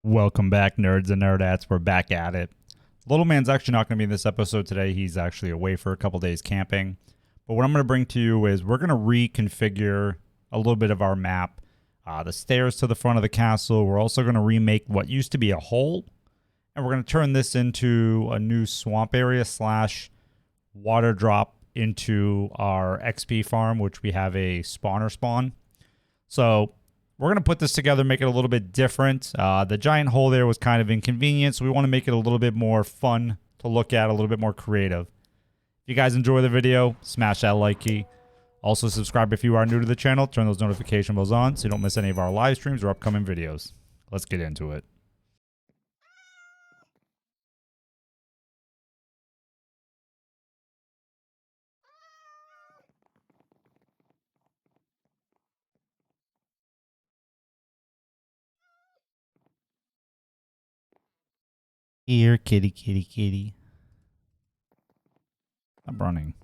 Welcome back, nerds and nerdettes. We're back at it. Little man's actually not going to be in this episode today. He's actually away for a couple days camping. But what I'm going to bring to you is we're going to reconfigure a little bit of our map. The stairs to the front of the castle. We're also going to remake what used to be a hole. And we're going to turn this into a new swamp area / water drop into our XP farm, which we have a spawner spawn. So we're going to put this together, make it a little bit different. The giant hole there was kind of inconvenient, so we want to make it a little bit more fun to look at, a little bit more creative. If you guys enjoy the video, smash that like key. Also, subscribe if you are new to the channel. Turn those notification bells on so you don't miss any of our live streams or upcoming videos. Let's get into it. Here, kitty, kitty, kitty. I'm running.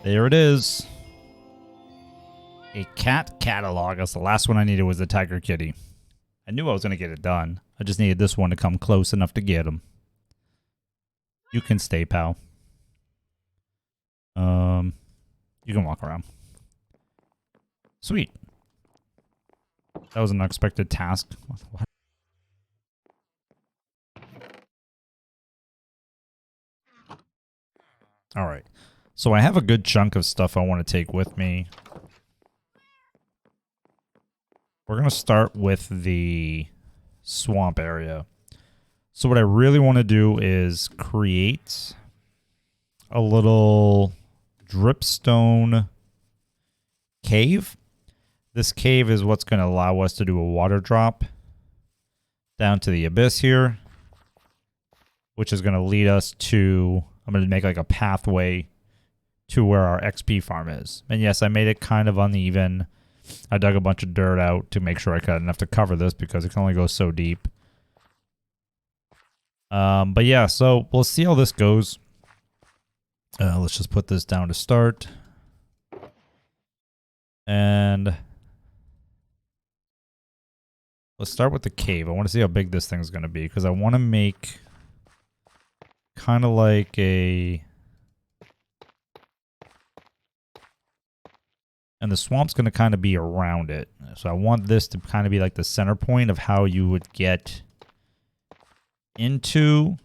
There it is. A cat catalog. That's the last one I needed was the tiger kitty. I knew I was going to get it done. I just needed this one to come close enough to get him. You can stay, pal. You can walk around. Sweet. That was an unexpected task. What? All right. So I have a good chunk of stuff I want to take with me. We're going to start with the swamp area. So what I really want to do is create a little dripstone cave. This cave is what's going to allow us to do a water drop down to the abyss here, which is going to lead us to, I'm going to make like a pathway to where our XP farm is. And yes, I made it kind of uneven. I dug a bunch of dirt out to make sure I got enough to cover this because it can only go so deep. But yeah, so we'll see how this goes. Let's just put this down to start. And let's start with the cave. I want to see how big this thing's going to be because I want to make kind of like a... And the swamp's going to kind of be around it. So I want this to kind of be like the center point of how you would get into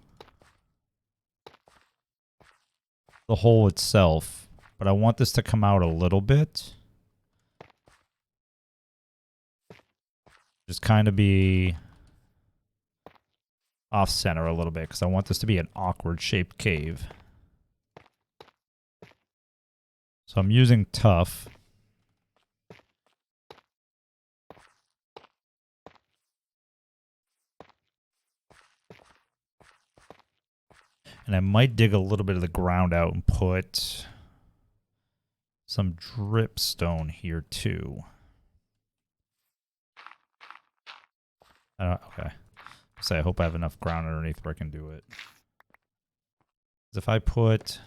the hole itself. But I want this to come out a little bit. Just kind of be off center a little bit because I want this to be an awkward shaped cave. So I'm using tough. And I might dig a little bit of the ground out and put some dripstone here too. Okay. So I hope I have enough ground underneath where I can do it. If I put...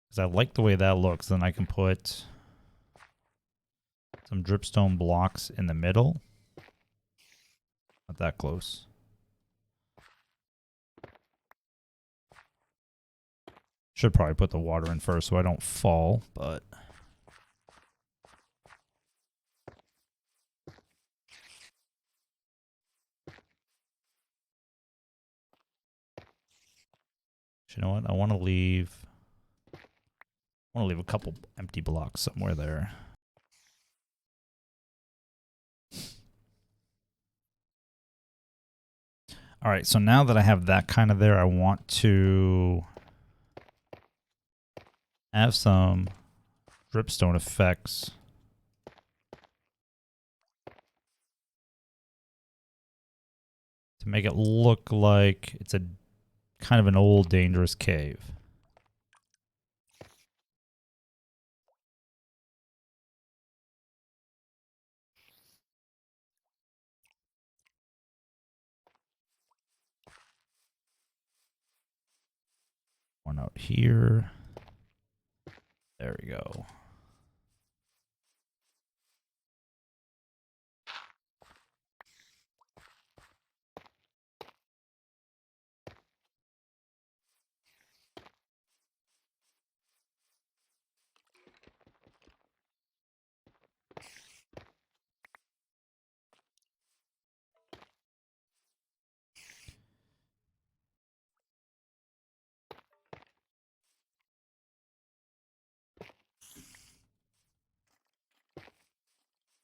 Because I like the way that looks, then I can put some dripstone blocks in the middle. Not that close. Should probably put the water in first so I don't fall, but... You know what? I want to leave a couple empty blocks somewhere there. All right, so now that I have that kind of there, I want to have some dripstone effects. To make it look like it's a kind of an old dangerous cave. One out here. There we go.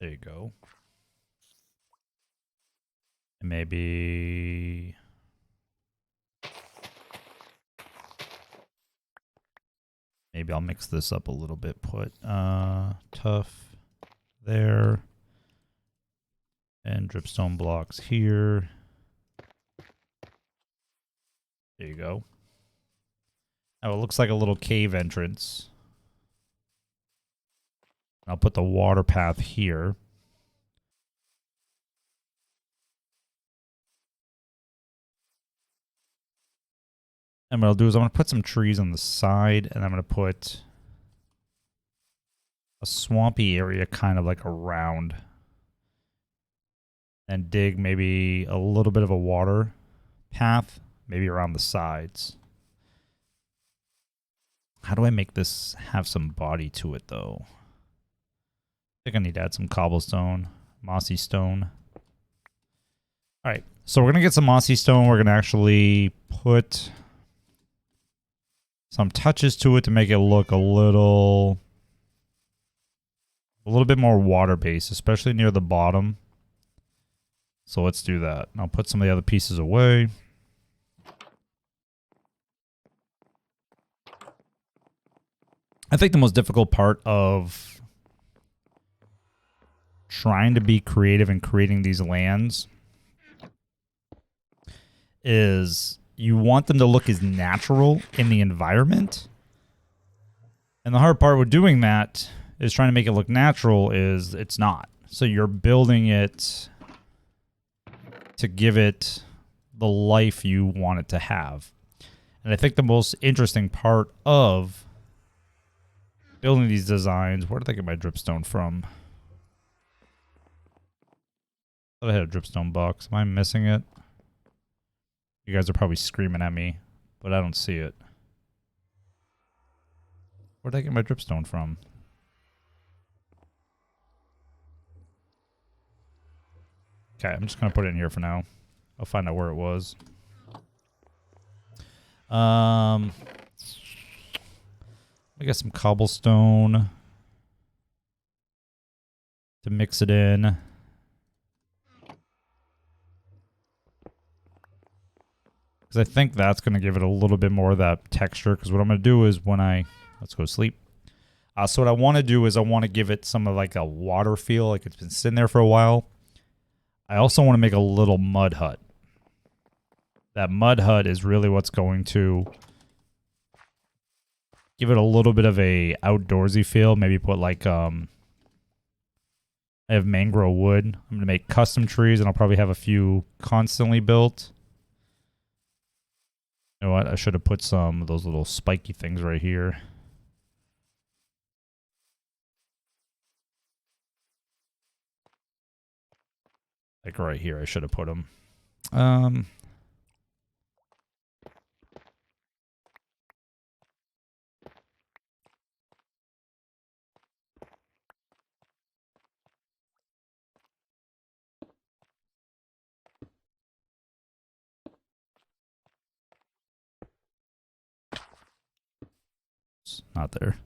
There you go. And maybe I'll mix this up a little bit. Put tough there. And dripstone blocks here. There you go. Now it looks like a little cave entrance. I'll put the water path here. And what I'll do is I'm going to put some trees on the side, and I'm going to put a swampy area kind of like around. And dig maybe a little bit of a water path, maybe around the sides. How do I make this have some body to it, though? I think I need to add some cobblestone, mossy stone. All right, so we're going to get some mossy stone. We're going to actually put some touches to it to make it look a little bit more water-based, especially near the bottom. So let's do that. I'll put some of the other pieces away. I think the most difficult part of trying to be creative and creating these lands is you want them to look as natural in the environment. And the hard part with doing that is trying to make it look natural is it's not. So you're building it to give it the life you want it to have. And I think the most interesting part of building these designs, where did I get my dripstone from? I thought I had a dripstone box. Am I missing it? You guys are probably screaming at me, but I don't see it. Where did I get my dripstone from? Okay, I'm just going to put it in here for now. I'll find out where it was. I got some cobblestone to mix it in. Because I think that's going to give it a little bit more of that texture. Because what I'm going to do is when let's go to sleep. So what I want to do is I want to give it some of like a water feel, like it's been sitting there for a while. I also want to make a little mud hut. That mud hut is really what's going to give it a little bit of a outdoorsy feel. Maybe put like I have mangrove wood. I'm going to make custom trees, and I'll probably have a few constantly built. You know what? I should have put some of those little spiky things right here. Like right here, I should have put them. It's not there.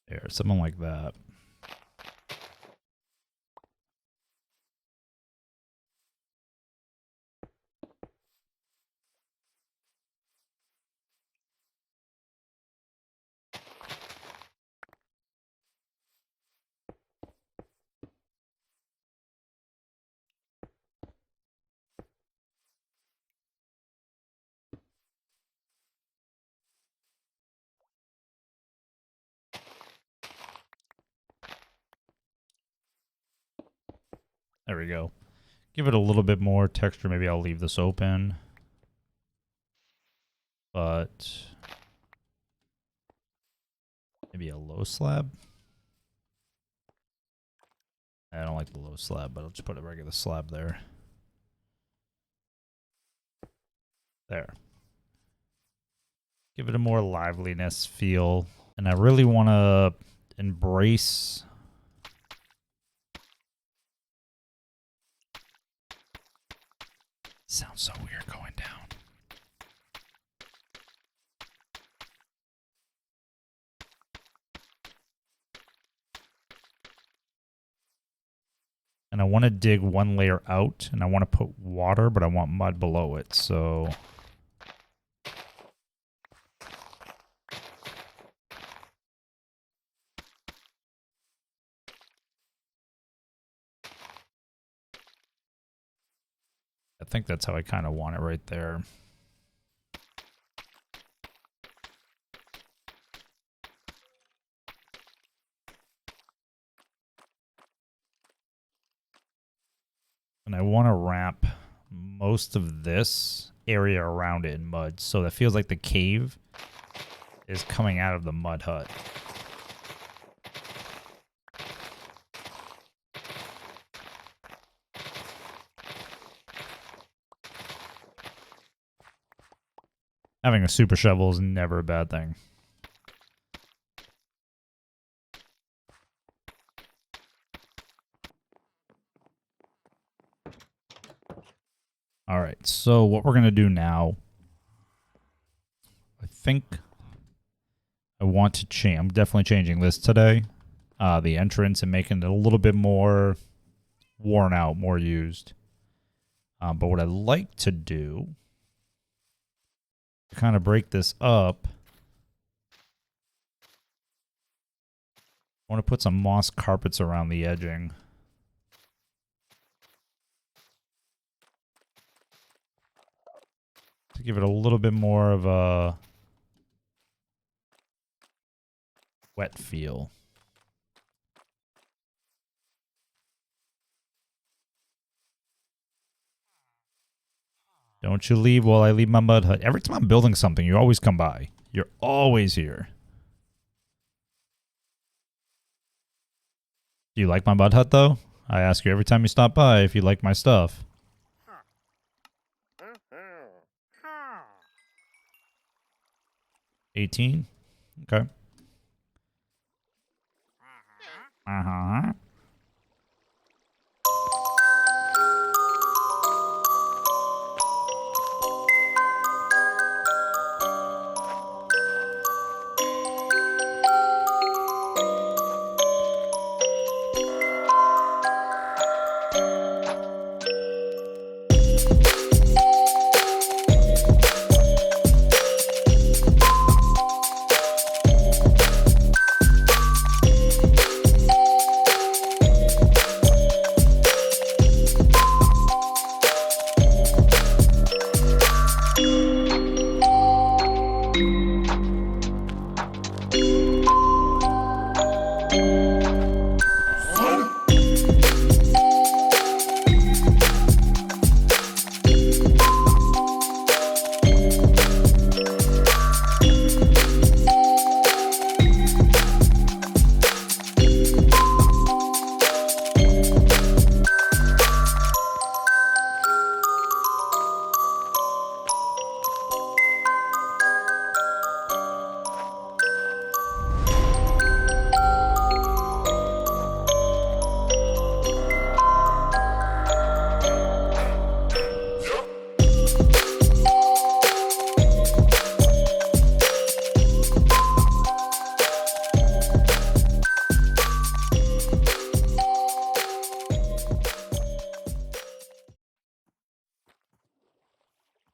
There, something like that. we go. Give it a little bit more texture. Maybe I'll leave this open. But maybe a low slab. I don't like the low slab, but I'll just put a regular slab there. There. Give it a more liveliness feel. And I really want to embrace sounds so weird going down. And I want to dig one layer out, and I want to put water, but I want mud below it, so I think that's how I kind of want it right there. And I want to wrap most of this area around it in mud, so that feels like the cave is coming out of the mud hut. Having a super shovel is never a bad thing. All right, so what we're going to do now, I think I want to change. I'm definitely changing this today, the entrance, and making it a little bit more worn out, more used. But what I'd like to do, to kind of break this up, I want to put some moss carpets around the edging. To give it a little bit more of a wet feel. Don't you leave while I leave my mud hut. Every time I'm building something, you always come by. You're always here. Do you like my mud hut, though? I ask you every time you stop by if you like my stuff. 18? Okay. Uh-huh.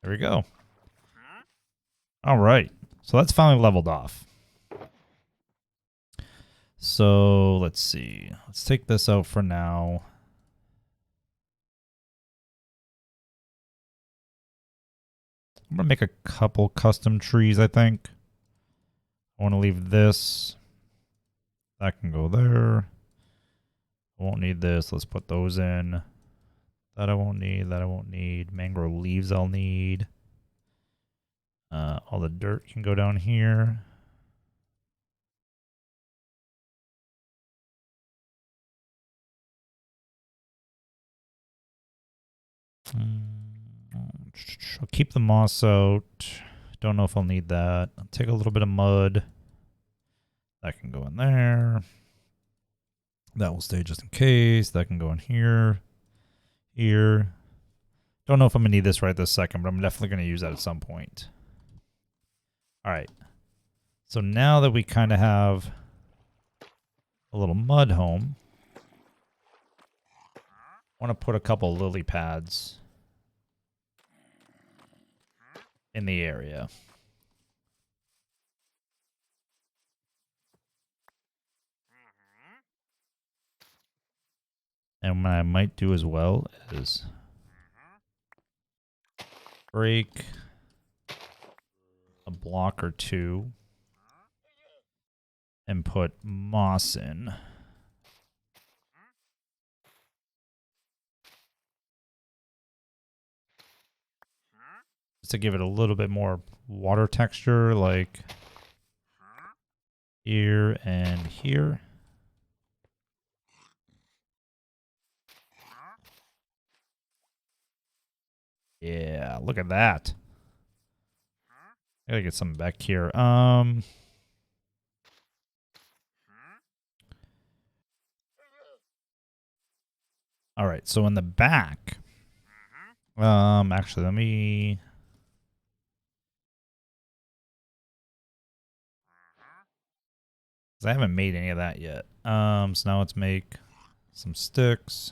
There we go. All right. So that's finally leveled off. So let's see. Let's take this out for now. I'm going to make a couple custom trees, I think. I want to leave this. That can go there. I won't need this. Let's put those in. That I won't need. That I won't need. Mangrove leaves I'll need. All the dirt can go down here. I'll keep the moss out. Don't know if I'll need that. I'll take a little bit of mud. That can go in there. That will stay just in case. That can go in here. Here. Don't know if I'm going to need this right this second, but I'm definitely going to use that at some point. All right. So now that we kind of have a little mud home, I want to put a couple lily pads in the area. And what I might do as well is break a block or two and put moss in. Just to give it a little bit more water texture, like here and here. Yeah, look at that. I gotta get something back here. All right, so in the back, actually, let me. Because I haven't made any of that yet. So now let's make some sticks.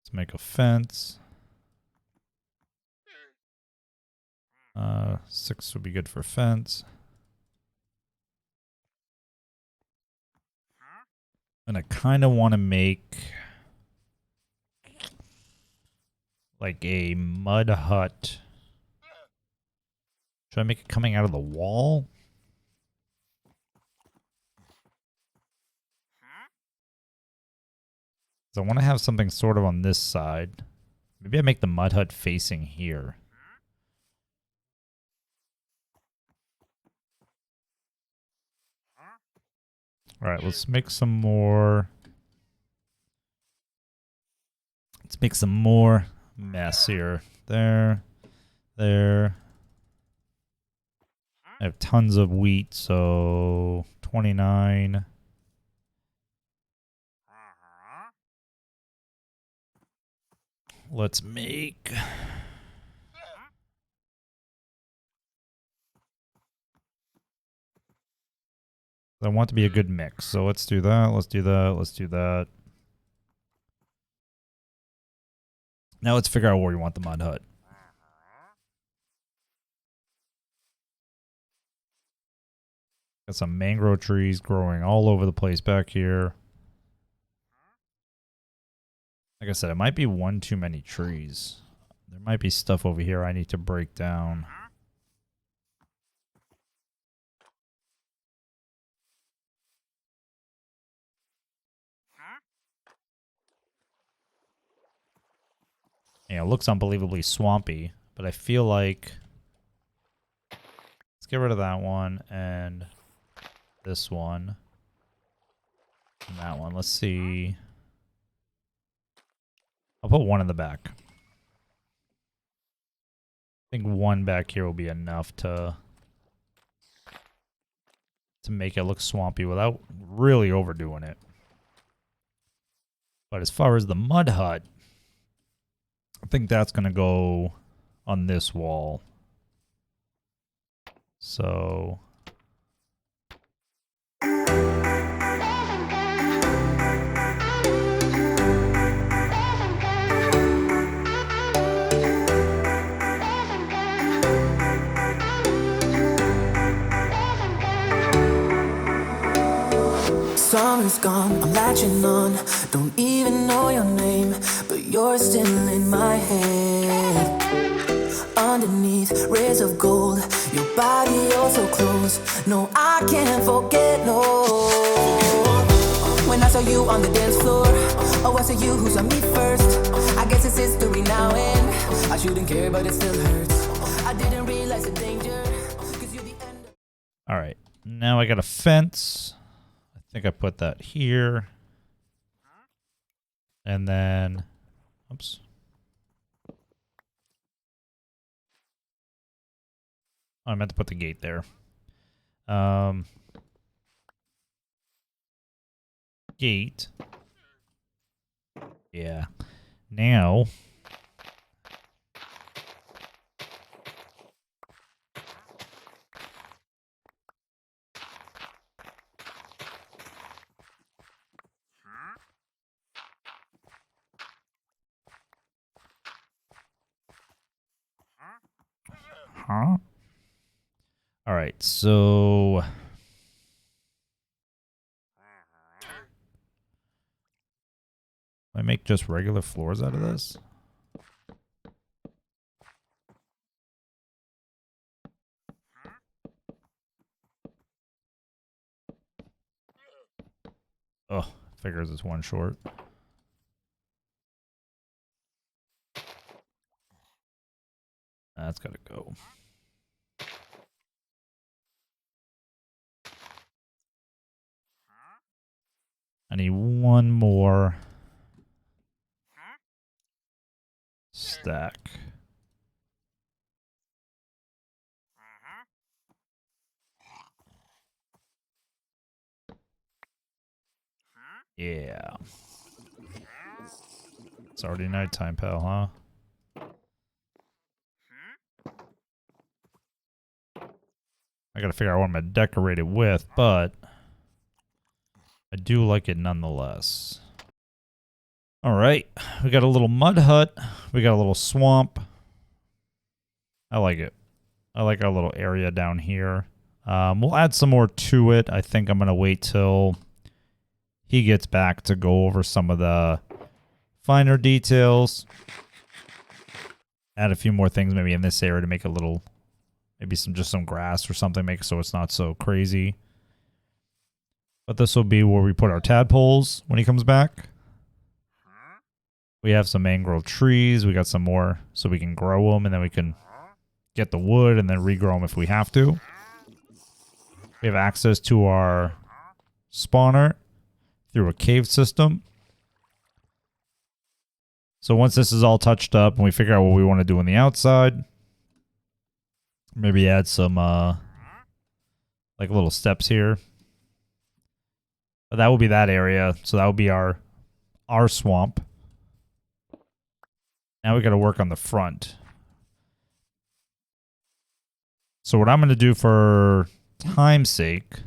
Let's make a fence. 6 would be good for fence. And I kind of want to make like a mud hut. Should I make it coming out of the wall? So I want to have something sort of on this side. Maybe I make the mud hut facing here. All right, let's make some more. Let's make some more mess here. There. I have tons of wheat, so 29. Let's make. I want it to be a good mix, so let's do that. Let's do that. Let's do that. Now let's figure out where we want the mud hut. Got some mangrove trees growing all over the place back here. Like I said, it might be one too many trees. There might be stuff over here I need to break down. Yeah, it looks unbelievably swampy, but I feel like let's get rid of that one and this one and that one. Let's see. I'll put one in the back. I think one back here will be enough to make it look swampy without really overdoing it. But as far as the mud hut, I think that's going to go on this wall. So summer's gone, I'm latching on. Don't even know your name, but you're still in my head. Underneath rays of gold, your body oh so close. No, I can't forget, no. When I saw you on the dance floor, Oh, I say you who saw me first. I guess it's history now, and I shouldn't care, but it still hurts. I didn't realize the danger, 'cause you're the end. All right, now I got a fence. I think I put that here. And then, oops. Oh, I meant to put the gate there. Gate. Yeah. Now. Huh? All right, so I make just regular floors out of this? Oh, figures it's one short. That's gotta go. I need one more stack. Yeah. It's already nighttime, pal, huh? I gotta figure out what I'm gonna decorate it with, but I do like it nonetheless. All right, we got a little mud hut. We got a little swamp. I like it. I like our little area down here. We'll add some more to it. I think I'm gonna wait till he gets back to go over some of the finer details. Add a few more things maybe in this area to make it a little, maybe some grass or something, make it so it's not so crazy. But this will be where we put our tadpoles when he comes back. We have some mangrove trees. We got some more so we can grow them, and then we can get the wood and then regrow them if we have to. We have access to our spawner through a cave system. So once this is all touched up and we figure out what we want to do on the outside, maybe add some like little steps here. But that will be that area. So that will be our swamp. Now we got to work on the front. So what I'm going to do for time's sake,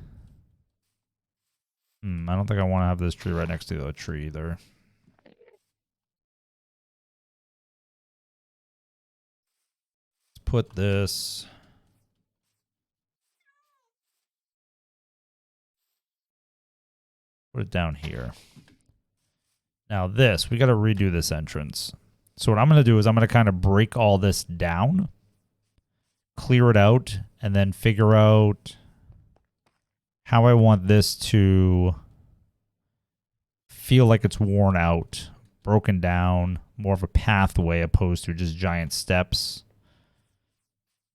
I don't think I want to have this tree right next to the tree either. Let's put this. Put it down here. Now this, we got to redo this entrance. So what I'm going to do is I'm going to kind of break all this down, clear it out, and then figure out how I want this to feel like it's worn out, broken down, more of a pathway opposed to just giant steps.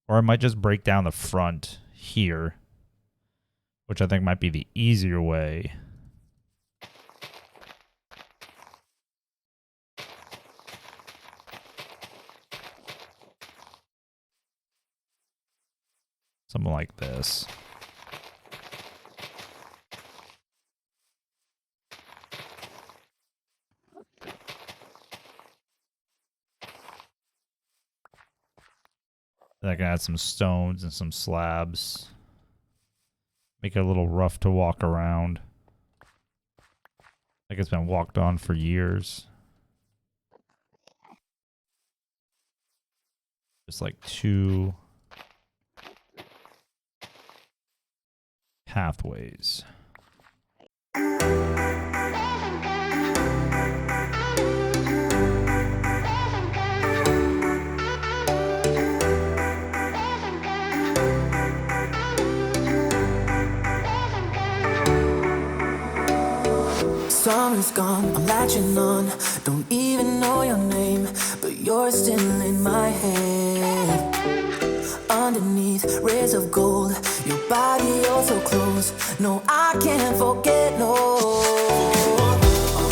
Or I might just break down the front here, which I think might be the easier way. Something like this. I can add some stones and some slabs. Make it a little rough to walk around. Like it's been walked on for years. Just like two pathways. Summer's gone, I'm latching on. Don't even know your name, but you're still in my head. Underneath rays of gold, your body oh so close. No, I can't forget, no.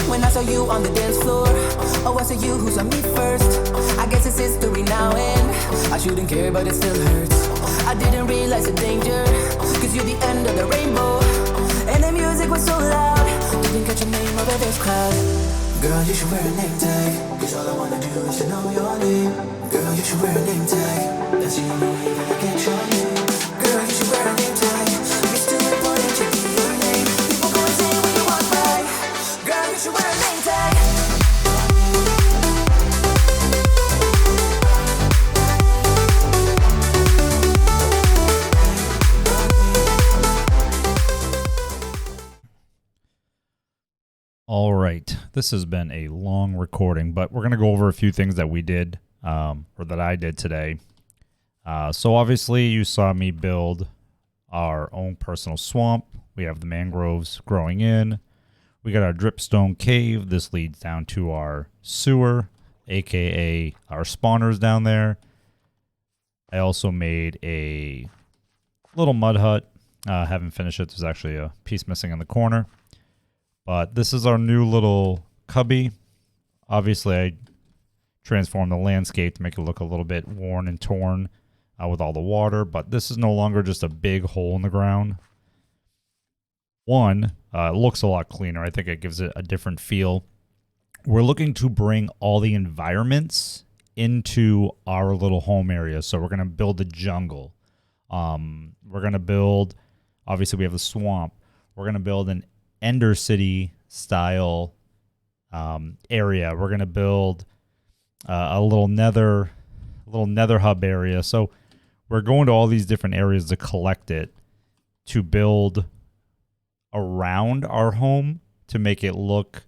When I saw you on the dance floor, oh, I saw you who saw me first. I guess it's history now and I shouldn't care, but it still hurts. I didn't realize the danger, cause you're the end of the rainbow. And the music was so loud, didn't catch your name over this crowd. Girl, you should wear a name tag, cause all I wanna do is to know your name. Girl, you should wear a name tag, that's the only way that I get your name. Girl, you should wear a name tag, it's too important to be your name. People go insane when you walk by. Girl, you should wear a name tag. All right, this has been a long recording, but we're going to go over a few things that we did, or that I did today. So obviously you saw me build our own personal swamp. We have the mangroves growing in. We got our dripstone cave. This leads down to our sewer, aka our spawners down there. I also made a little mud hut. Haven't finished it. There's actually a piece missing in the corner. But this is our new little cubby. Obviously, I transformed the landscape to make it look a little bit worn and torn with all the water. But this is no longer just a big hole in the ground. One, it looks a lot cleaner. I think it gives it a different feel. We're looking to bring all the environments into our little home area. So we're going to build a jungle. We're going to build, obviously we have the swamp. We're going to build an Ender City style area. We're going to build a little nether hub area. So we're going to all these different areas to collect it, to build around our home to make it look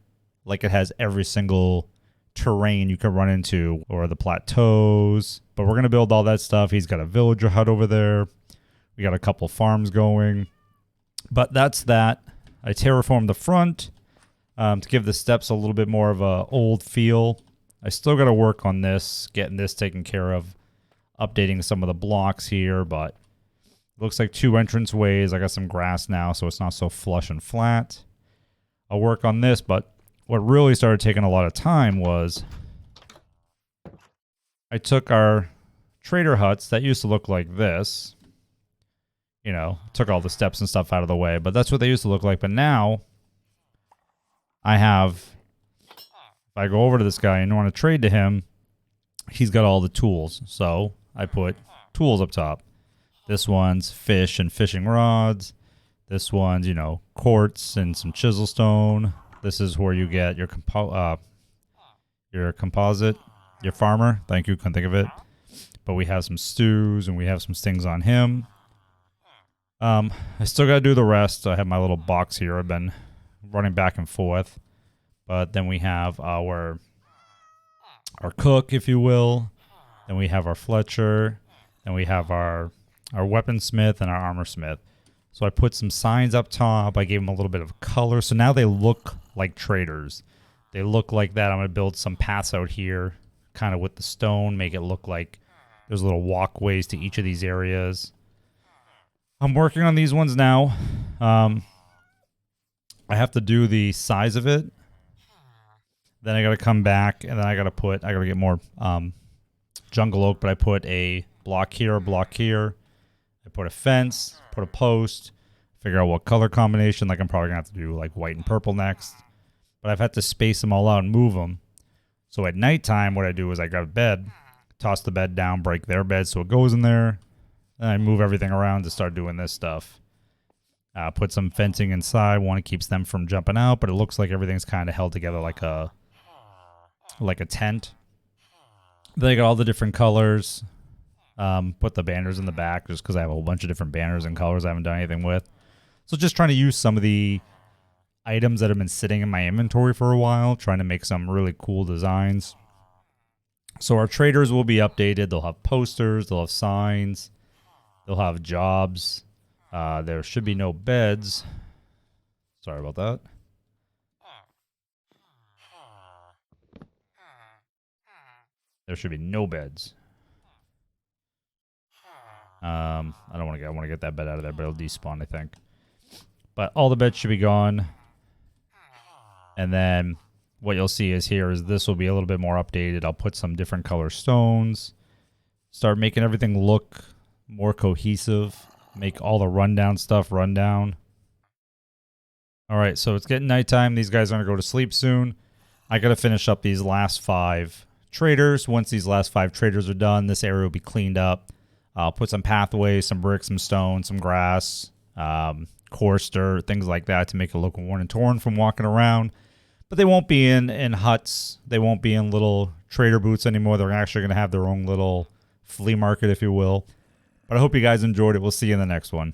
like it has every single terrain you can run into, or the plateaus. But we're going to build all that stuff. He's got a villager hut over there. We got a couple farms going. But that's that. I terraformed the front to give the steps a little bit more of a old feel. I still got to work on this, getting this taken care of, updating some of the blocks here, but it looks like 2 entrance ways. I got some grass now, so it's not so flush and flat. I'll work on this, but what really started taking a lot of time was I took our trader huts that used to look like this. You know, took all the steps and stuff out of the way, but that's what they used to look like. But now I have, if I go over to this guy and want to trade to him, he's got all the tools. So I put tools up top. This one's fish and fishing rods. This one's, you know, quartz and some chisel stone. This is where you get your composite, your farmer. Thank you, couldn't think of it. But we have some stews and we have some things on him. I still got to do the rest. I have my little box here. I've been running back and forth. But then we have our cook, if you will. Then we have our Fletcher. Then we have our weaponsmith and our armor smith. So I put some signs up top. I gave them a little bit of color. So now they look like traders. They look like that. I'm going to build some paths out here, kind of with the stone, make it look like there's little walkways to each of these areas. I'm working on these ones now. I have to do the size of it. Then I got to come back, and then I got to get more jungle oak, but I put a block here, a block here. I put a fence, put a post, figure out what color combination. Like I'm probably going to have to do like white and purple next. But I've had to space them all out and move them. So at nighttime, what I do is I grab a bed, toss the bed down, break their bed so it goes in there. Then I move everything around to start doing this stuff. Put some fencing inside. One keeps them from jumping out, but it looks like everything's kind of held together like a tent. Then I got all the different colors. Put the banners in the back just because I have a whole bunch of different banners and colors I haven't done anything with. So just trying to use some of the items that have been sitting in my inventory for a while, trying to make some really cool designs. So our traders will be updated. They'll have posters. They'll have signs. They'll have jobs. There should be no beds. Sorry about that. There should be no beds. I don't want to get. I want to get that bed out of there, but it'll despawn, I think. But all the beds should be gone. And then what you'll see is here is this will be a little bit more updated. I'll put some different color stones. Start making everything look more cohesive. Make all the rundown stuff rundown. All right, so it's getting nighttime. These guys are going to go to sleep soon. I got to finish up these last 5 traders. Once these last 5 traders are done, this area will be cleaned up. I'll put some pathways, some bricks, some stone, some grass, coarse dirt, things like that to make it look worn and torn from walking around. But they won't be in huts. They won't be in little trader booths anymore. They're actually going to have their own little flea market, if you will. But I hope you guys enjoyed it. We'll see you in the next one.